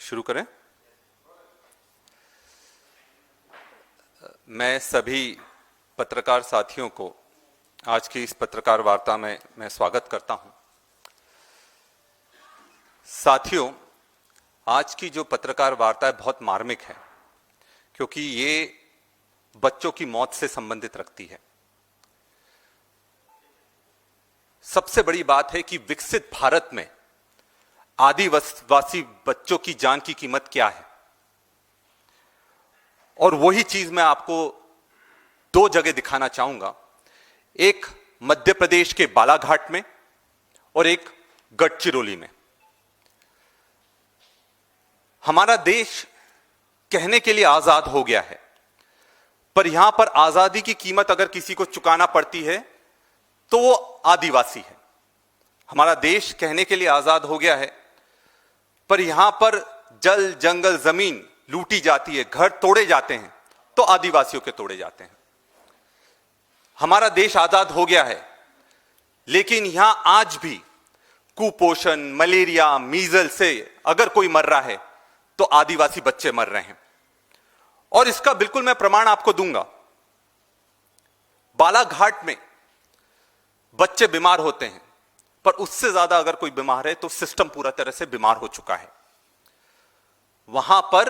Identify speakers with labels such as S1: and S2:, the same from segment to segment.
S1: शुरू करें। मैं सभी पत्रकार साथियों को आज की इस पत्रकार वार्ता में मैं स्वागत करता हूं। साथियों, आज की जो पत्रकार वार्ता है बहुत मार्मिक है, क्योंकि ये बच्चों की मौत से संबंधित रखती है। सबसे बड़ी बात है कि विकसित भारत में आदिवासी बच्चों की जान की कीमत क्या है, और वही चीज मैं आपको दो जगह दिखाना चाहूंगा। एक मध्य प्रदेश के बालाघाट में और एक गढ़चिरौली में। हमारा देश कहने के लिए आजाद हो गया है, पर यहां पर आजादी की कीमत अगर किसी को चुकाना पड़ती है तो वो आदिवासी है। हमारा देश कहने के लिए आजाद हो गया है, पर यहां पर जल जंगल जमीन लूटी जाती है, घर तोड़े जाते हैं तो आदिवासियों के तोड़े जाते हैं। हमारा देश आजाद हो गया है, लेकिन यहां आज भी कुपोषण, मलेरिया, मीजल से अगर कोई मर रहा है तो आदिवासी बच्चे मर रहे हैं, और इसका बिल्कुल मैं प्रमाण आपको दूंगा। बालाघाट में बच्चे बीमार होते हैं, पर उससे ज्यादा अगर कोई बीमार है तो सिस्टम पूरा तरह से बीमार हो चुका है। वहां पर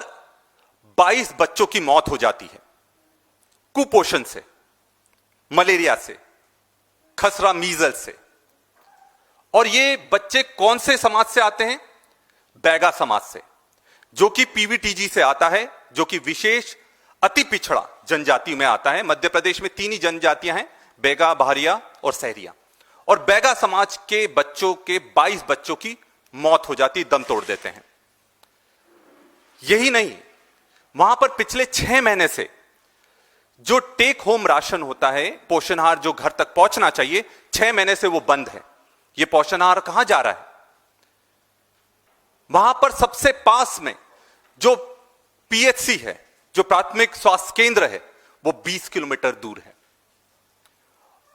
S1: 22 बच्चों की मौत हो जाती है कुपोषण से, मलेरिया से, खसरा, मीजल से। और ये बच्चे कौन से समाज से आते हैं? बैगा समाज से, जो कि पीवीटीजी से आता है, जो कि विशेष अति पिछड़ा जनजाति में आता है। मध्य प्रदेश में 3 ही जनजातियां हैं, बैगा, भारिया और सहरिया। और बैगा समाज के बच्चों के 22 बच्चों की मौत हो जाती, दम तोड़ देते हैं। यही नहीं, वहां पर पिछले 6 महीने से जो टेक होम राशन होता है, पोषणाहार जो घर तक पहुंचना चाहिए, 6 महीने से वो बंद है। ये पोषणाहार कहां जा रहा है? वहां पर सबसे पास में जो पीएचसी है, जो प्राथमिक स्वास्थ्य केंद्र है, वो 20 किलोमीटर दूर है।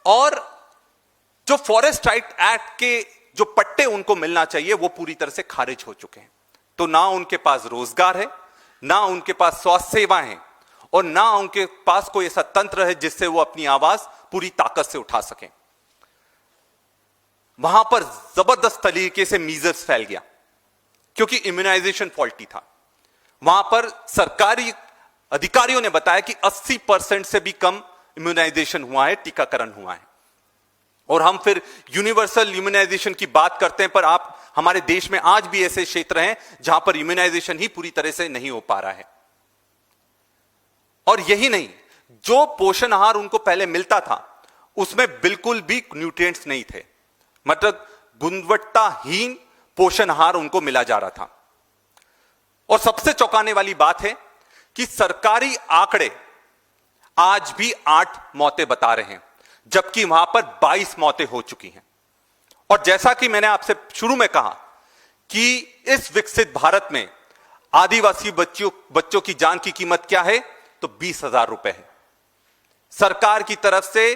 S1: और जो फॉरेस्ट राइट एक्ट के जो पट्टे उनको मिलना चाहिए वो पूरी तरह से खारिज हो चुके हैं। तो ना उनके पास रोजगार है, ना उनके पास स्वास्थ्य सेवाएं हैं, और ना उनके पास कोई ऐसा तंत्र है जिससे वो अपनी आवाज पूरी ताकत से उठा सकें। वहां पर जबरदस्त तरीके से मीजल्स फैल गया, क्योंकि इम्यूनाइजेशन फॉल्टी था। वहां पर सरकारी अधिकारियों ने बताया कि 80% से भी कम इम्यूनाइजेशन हुआ है, टीकाकरण हुआ है। और हम फिर यूनिवर्सल इम्यूनाइजेशन की बात करते हैं, पर आप हमारे देश में आज भी ऐसे क्षेत्र हैं जहां पर इम्यूनाइजेशन ही पूरी तरह से नहीं हो पा रहा है। और यही नहीं, जो पोषण आहार उनको पहले मिलता था उसमें बिल्कुल भी न्यूट्रिएंट्स नहीं थे, मतलब गुणवत्ताहीन पोषण आहार उनको मिला जा रहा था। और सबसे चौंकाने वाली बात है कि सरकारी आंकड़े आज भी 8 मौतें बता रहे हैं, जबकि वहां पर 22 मौतें हो चुकी हैं। और जैसा कि मैंने आपसे शुरू में कहा कि इस विकसित भारत में आदिवासी बच्चों की जान की कीमत क्या है, तो 20,000 रुपए है। सरकार की तरफ से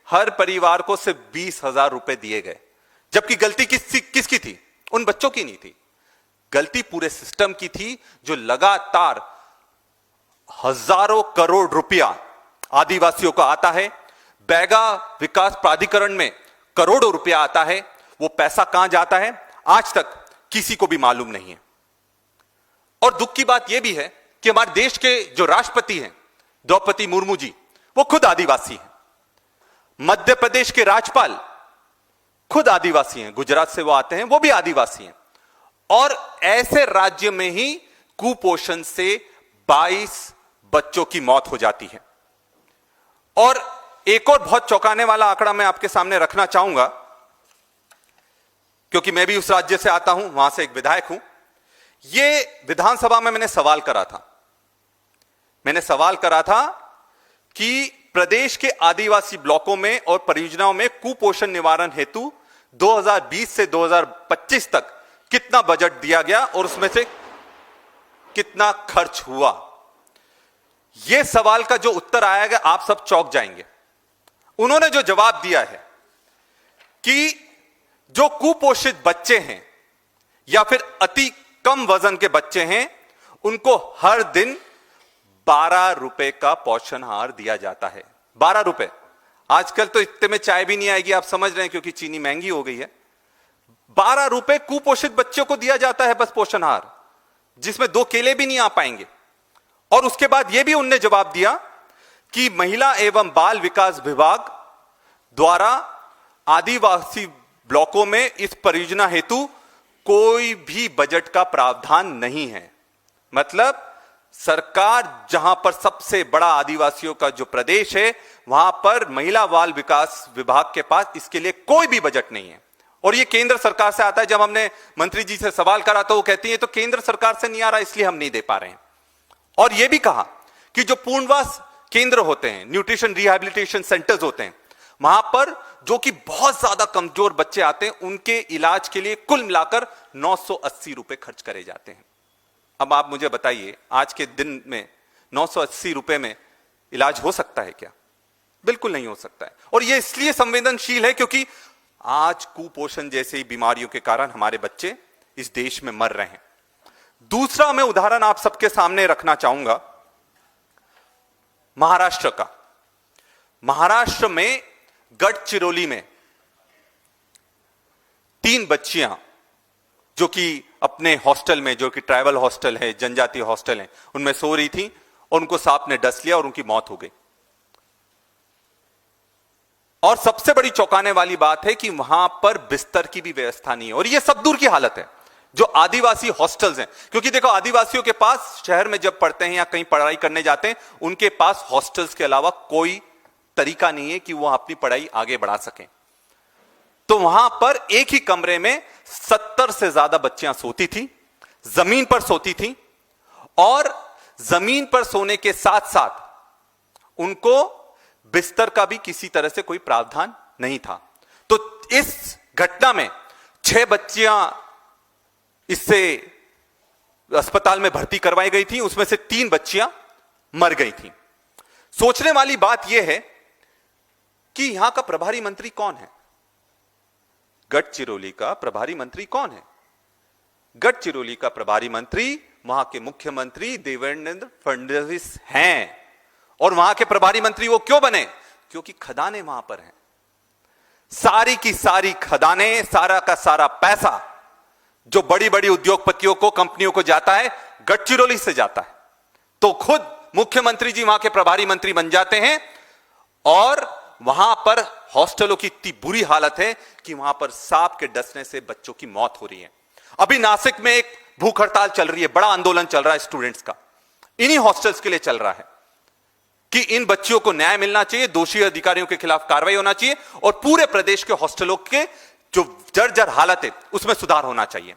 S1: हर परिवार को सिर्फ 20,000 रुपए दिए गए, जबकि गलती किसकी थी? उन बच्चों की नहीं थी, गलती पूरे सिस्टम की थी, जो लगातार हजारों करोड़ रुपया आदिवासियों को आता है। बैगा विकास प्राधिकरण में करोड़ों रुपया आता है, वो पैसा कहां जाता है आज तक किसी को भी मालूम नहीं है। और दुख की बात यह भी है कि हमारे देश के जो राष्ट्रपति हैं द्रौपदी मुर्मू जी, वो खुद आदिवासी हैं। मध्य प्रदेश के राज्यपाल खुद आदिवासी हैं, गुजरात से वो आते हैं, वो भी आदिवासी हैं। और ऐसे राज्य में ही कुपोषण से 22 बच्चों की मौत हो जाती है। और एक और बहुत चौंकाने वाला आंकड़ा मैं आपके सामने रखना चाहूंगा, क्योंकि मैं भी उस राज्य से आता हूं, वहां से एक विधायक हूं। ये विधानसभा में मैंने सवाल करा था कि प्रदेश के आदिवासी ब्लॉकों में और परियोजनाओं में कुपोषण निवारण हेतु 2020 से 2025 तक कितना बजट दिया गया और उसमें से कितना खर्च हुआ। यह सवाल का जो उत्तर आएगा आप सब चौंक जाएंगे। उन्होंने जो जवाब दिया है कि जो कुपोषित बच्चे हैं या फिर अति कम वजन के बच्चे हैं, उनको हर दिन 12 रुपए का पोषण आहार दिया जाता है। 12 रुपए। आजकल तो इतने में चाय भी नहीं आएगी, आप समझ रहे हैं, क्योंकि चीनी महंगी हो गई है। 12 रुपए कुपोषित बच्चों को दिया जाता है बस पोषण आहार, जिसमें 2 केले भी नहीं आ पाएंगे। और उसके बाद यह भी उनने जवाब दिया कि महिला एवं बाल विकास विभाग द्वारा आदिवासी ब्लॉकों में इस परियोजना हेतु कोई भी बजट का प्रावधान नहीं है। मतलब सरकार जहां पर सबसे बड़ा आदिवासियों का जो प्रदेश है, वहां पर महिला बाल विकास विभाग के पास इसके लिए कोई भी बजट नहीं है। और ये केंद्र सरकार से आता है। जब हमने मंत्री जी से सवाल करा तो वो कहती है तो केंद्र सरकार से नहीं आ रहा, इसलिए हम नहीं दे पा रहे हैं। और यह भी कहा कि जो पूर्णवास केंद्र होते हैं, न्यूट्रिशन रिहैबिलिटेशन सेंटर्स होते हैं, वहां पर जो कि बहुत ज्यादा कमजोर बच्चे आते हैं, उनके इलाज के लिए कुल मिलाकर 980 रुपए खर्च करे जाते हैं। अब आप मुझे बताइए, आज के दिन में 980 रुपए में इलाज हो सकता है क्या? बिल्कुल नहीं हो सकता है। और यह इसलिए संवेदनशील है क्योंकि आज कुपोषण जैसी बीमारियों के कारण हमारे बच्चे इस देश में मर रहे हैं। दूसरा मैं उदाहरण आप सबके सामने रखना चाहूंगा महाराष्ट्र का। महाराष्ट्र में गढ़चिरौली में 3 बच्चियां जो कि अपने हॉस्टल में, जो कि ट्राइबल हॉस्टल है, जनजातीय हॉस्टल है, उनमें सो रही थी और उनको सांप ने डस लिया और उनकी मौत हो गई। और सबसे बड़ी चौंकाने वाली बात है कि वहां पर बिस्तर की भी व्यवस्था नहीं है। और यह सब दूर की हालत है जो आदिवासी हॉस्टल्स हैं, क्योंकि देखो आदिवासियों के पास शहर में जब पढ़ते हैं या कहीं पढ़ाई करने जाते हैं, उनके पास हॉस्टल्स के अलावा कोई तरीका नहीं है कि वो अपनी पढ़ाई आगे बढ़ा सकें। तो वहां पर एक ही कमरे में 70 से ज्यादा बच्चियां सोती थी, जमीन पर सोती थी, और जमीन पर सोने के साथ साथ उनको बिस्तर का भी किसी तरह से कोई प्रावधान नहीं था। तो इस घटना में 6 बच्चियां इससे अस्पताल में भर्ती करवाई गई थी, उसमें से 3 बच्चियां मर गई थी। सोचने वाली बात यह है कि यहां का प्रभारी मंत्री कौन है? गढ़चिरौली का प्रभारी मंत्री कौन है? गढ़चिरौली का प्रभारी मंत्री वहां के मुख्यमंत्री देवेंद्र फडणवीस हैं। और वहां के प्रभारी मंत्री वो क्यों बने? क्योंकि खदानें वहां पर हैं। सारी की सारी खदानें, सारा का सारा पैसा जो बड़ी बड़ी उद्योगपतियों को, कंपनियों को जाता है, गढ़चिरौली से जाता है। तो खुद मुख्यमंत्री जी वहां के प्रभारी मंत्री बन जाते हैं और वहां पर हॉस्टलों की इतनी बुरी हालत है कि वहां पर सांप के डसने से बच्चों की मौत हो रही है। अभी नासिक में एक भूख हड़ताल चल रही है, बड़ा आंदोलन चल रहा है स्टूडेंट्स का, इन्हीं हॉस्टल्स के लिए चल रहा है कि इन बच्चियों को न्याय मिलना चाहिए, दोषी अधिकारियों के खिलाफ कार्रवाई होना चाहिए और पूरे प्रदेश के हॉस्टलों के जो जर्जर हालत है उसमें सुधार होना चाहिए।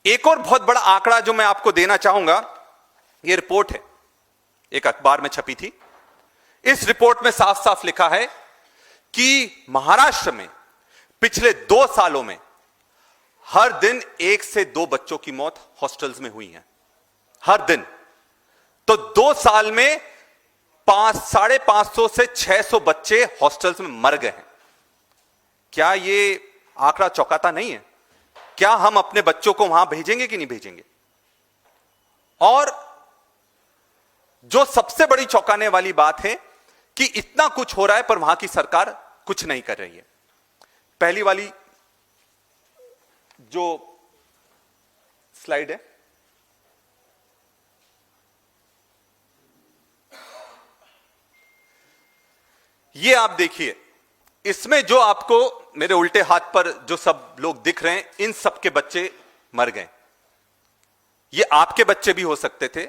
S1: एक और बहुत बड़ा आंकड़ा जो मैं आपको देना चाहूंगा, यह रिपोर्ट है, एक अखबार में छपी थी। इस रिपोर्ट में साफ साफ लिखा है कि महाराष्ट्र में पिछले 2 सालों में हर दिन 1 से 2 बच्चों की मौत हॉस्टल्स में हुई है, हर दिन। तो 2 साल में 550 से 600 बच्चे हॉस्टल्स में मर गए हैं। क्या यह आंकड़ा चौंकाता नहीं है? क्या हम अपने बच्चों को वहां भेजेंगे कि नहीं भेजेंगे? और जो सबसे बड़ी चौंकाने वाली बात है कि इतना कुछ हो रहा है पर वहां की सरकार कुछ नहीं कर रही है। पहली वाली जो स्लाइड है, ये आप देखिए, इसमें जो आपको मेरे उल्टे हाथ पर जो सब लोग दिख रहे हैं, इन सब के बच्चे मर गए। ये आपके बच्चे भी हो सकते थे,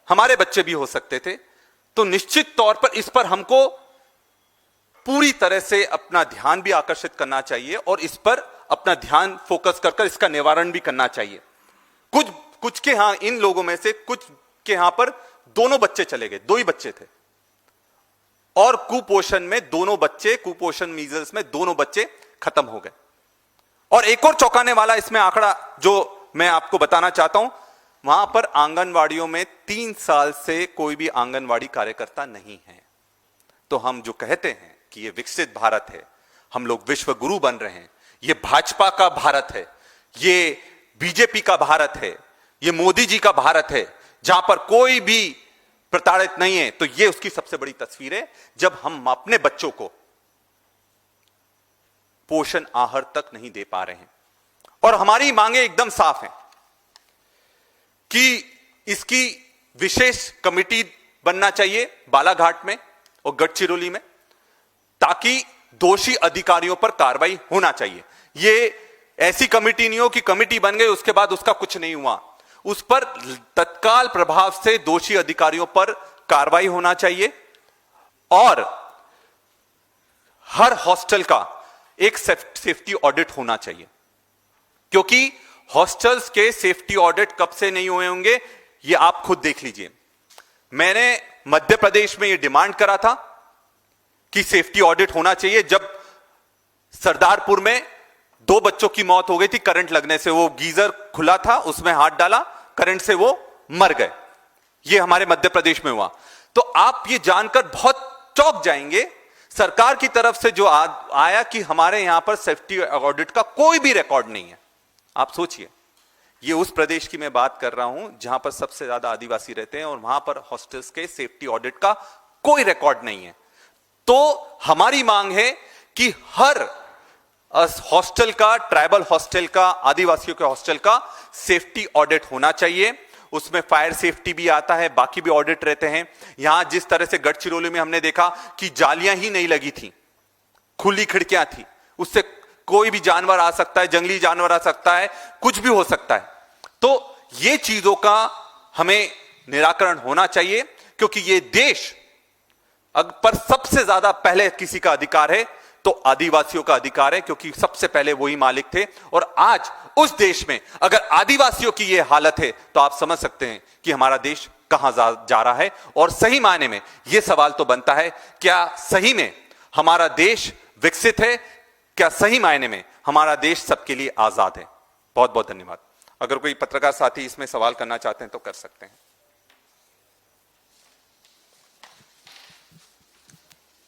S1: हमारे बच्चे भी हो सकते थे। तो निश्चित तौर पर इस पर हमको पूरी तरह से अपना ध्यान भी आकर्षित करना चाहिए और इस पर अपना ध्यान फोकस कर इसका निवारण भी करना चाहिए। कुछ के यहां, इन लोगों में से कुछ के यहां पर दोनों बच्चे चले गए, 2 ही बच्चे थे, और कुपोषण में दोनों बच्चे, कुपोषण मीजल्स में दोनों बच्चे खत्म हो गए। और एक और चौंकाने वाला इसमें आंकड़ा जो मैं आपको बताना चाहता हूं, वहां पर आंगनवाड़ियों में 3 साल से कोई भी आंगनवाड़ी कार्यकर्ता नहीं है। तो हम जो कहते हैं कि ये विकसित भारत है, हम लोग विश्व गुरु बन रहे हैं, ये भाजपा का भारत है, ये बीजेपी का भारत है, ये मोदी जी का भारत है जहां पर कोई भी प्रताड़ित नहीं है, तो ये उसकी सबसे बड़ी तस्वीर है जब हम अपने बच्चों को पोषण आहार तक नहीं दे पा रहे हैं। और हमारी मांगे एकदम साफ हैं कि इसकी विशेष कमेटी बनना चाहिए बालाघाट में और गढ़चिरौली में, ताकि दोषी अधिकारियों पर कार्रवाई होना चाहिए। ये ऐसी कमेटी नहीं हो कि कमेटी बन गई उसके बाद उसका कुछ नहीं हुआ, उस पर तत्काल प्रभाव से दोषी अधिकारियों पर कार्रवाई होना चाहिए। और हर हॉस्टल का एक सेफ्टी ऑडिट होना चाहिए, क्योंकि हॉस्टल्स के सेफ्टी ऑडिट कब से नहीं हुए होंगे ये आप खुद देख लीजिए। मैंने मध्य प्रदेश में ये डिमांड करा था कि सेफ्टी ऑडिट होना चाहिए। जब सरदारपुर में 2 बच्चों की मौत हो गई थी करंट लगने से, वो गीजर खुला था उसमें हाथ डाला, करंट से वो मर गए, ये हमारे मध्य प्रदेश में हुआ। तो आप ये जानकर बहुत चौंक जाएंगे, सरकार की तरफ से जो आया कि हमारे यहां पर सेफ्टी ऑडिट का कोई भी रिकॉर्ड नहीं है। आप सोचिए, ये उस प्रदेश की मैं बात कर रहा हूं जहां पर सबसे ज्यादा आदिवासी रहते हैं और वहां पर हॉस्टल्स के सेफ्टी ऑडिट का कोई रिकॉर्ड नहीं है। तो हमारी मांग है कि हर हॉस्टल का, ट्राइबल हॉस्टल का, आदिवासियों के हॉस्टल का सेफ्टी ऑडिट होना चाहिए। उसमें फायर सेफ्टी भी आता है, बाकी भी ऑडिट रहते हैं। यहां जिस तरह से गढ़चिरौली में हमने देखा कि जालियां ही नहीं लगी थी, खुली खिड़कियां थी, उससे कोई भी जानवर आ सकता है, जंगली जानवर आ सकता है, कुछ भी हो सकता है। तो ये चीजों का हमें निराकरण होना चाहिए, क्योंकि ये देश पर सबसे ज्यादा पहले किसी का अधिकार है तो आदिवासियों का अधिकार है, क्योंकि सबसे पहले वही मालिक थे। और आज उस देश में अगर आदिवासियों की यह हालत है तो आप समझ सकते हैं कि हमारा देश कहां जा रहा है। और सही मायने में यह सवाल तो बनता है, क्या सही में हमारा देश विकसित है? क्या सही मायने में हमारा देश सबके लिए आजाद है? बहुत बहुत धन्यवाद। अगर कोई पत्रकार साथी इसमें सवाल करना चाहते हैं तो कर सकते हैं।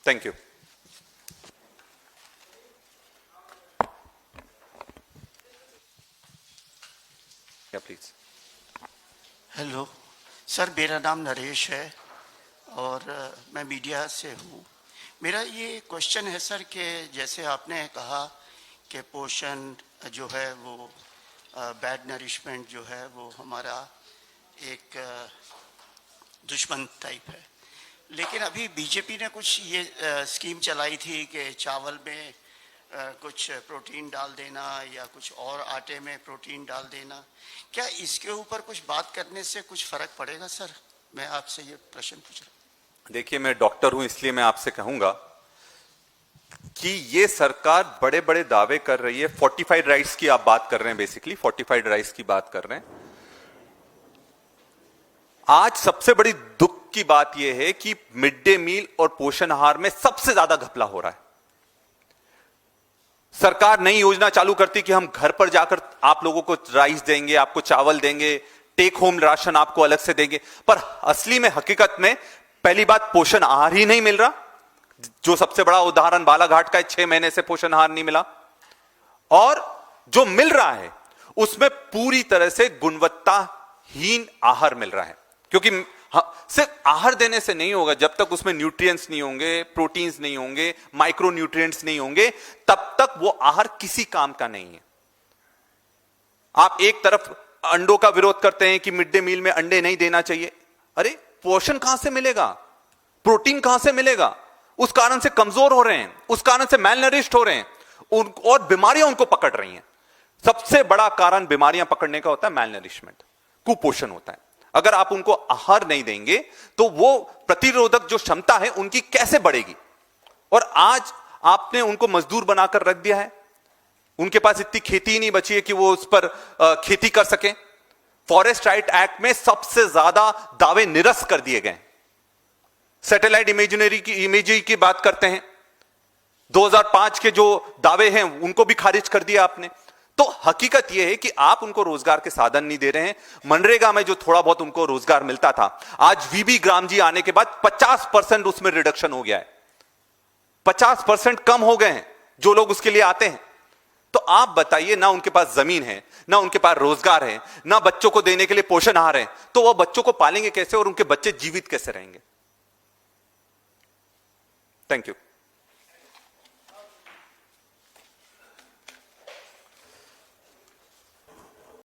S1: Thank you. या प्लीज।
S2: हेलो सर, मेरा नाम नरेश है और मैं मीडिया से हूँ। मेरा ये क्वेश्चन है सर कि जैसे आपने कहा कि पोषण जो है वो बैड नरिशमेंट जो है वो हमारा एक दुश्मन टाइप है, लेकिन अभी बीजेपी ने कुछ ये स्कीम चलाई थी कि चावल में कुछ प्रोटीन डाल देना या कुछ और आटे में प्रोटीन डाल देना। क्या इसके ऊपर कुछ बात करने से कुछ फर्क पड़ेगा सर? मैं आपसे ये प्रश्न पूछ रहा हूँ।
S1: देखिए, मैं डॉक्टर हूं इसलिए मैं आपसे कहूंगा कि ये सरकार बड़े बड़े दावे कर रही है। फोर्टिफाइड राइस की आप बात कर रहे हैं, बेसिकली फोर्टिफाइड राइस की बात कर रहे हैं। आज सबसे बड़ी दुख की बात यह है कि मिड डे मील और पोषण आहार में सबसे ज्यादा घपला हो रहा है। सरकार नई योजना चालू करती कि हम घर पर जाकर आप लोगों को राइस देंगे, आपको चावल देंगे, टेक होम राशन आपको अलग से देंगे, पर असली में हकीकत में पहली बात पोषण आहार ही नहीं मिल रहा। जो सबसे बड़ा उदाहरण बालाघाट का है, 6 महीने से पोषण आहार नहीं मिला, और जो मिल रहा है उसमें पूरी तरह से गुणवत्ताहीन आहार मिल रहा है। क्योंकि सिर्फ आहार देने से नहीं होगा, जब तक उसमें न्यूट्रिएंट्स नहीं होंगे, प्रोटीन्स नहीं होंगे, माइक्रो न्यूट्रिएंट्स नहीं होंगे, तब तक वो आहार किसी काम का नहीं है। आप एक तरफ अंडों का विरोध करते हैं कि मिड डे मील में अंडे नहीं देना चाहिए। अरे पोषण कहां से मिलेगा, प्रोटीन कहां से मिलेगा? उस कारण से कमजोर हो रहे हैं, उस कारण से मैलनरिश्ड हो रहे हैं, और बीमारियां उनको पकड़ रही हैं। सबसे बड़ा कारण बीमारियां पकड़ने का होता है मैलनरिशमेंट, कुपोषण होता है। अगर आप उनको आहार नहीं देंगे तो वो प्रतिरोधक जो क्षमता है उनकी कैसे बढ़ेगी? और आज आपने उनको मजदूर बनाकर रख दिया है, उनके पास इतनी खेती ही नहीं बची है कि वो उस पर खेती कर सकें। फॉरेस्ट राइट एक्ट में सबसे ज्यादा दावे निरस्त कर दिए गए। सैटेलाइट इमेजरी की बात करते हैं, 2005 के जो दावे हैं उनको भी खारिज कर दिया आपने। तो हकीकत यह है कि आप उनको रोजगार के साधन नहीं दे रहे हैं। मनरेगा में जो थोड़ा बहुत उनको रोजगार मिलता था, आज वीबी ग्राम जी आने के बाद 50% उसमें रिडक्शन हो गया है। 50% कम हो गए हैं जो लोग उसके लिए आते हैं। तो आप बताइए, ना उनके पास जमीन है, ना उनके पास रोजगार है, ना बच्चों को देने के लिए पोषण आहार है, तो वो बच्चों को पालेंगे कैसे और उनके बच्चे जीवित कैसे रहेंगे? Thank you.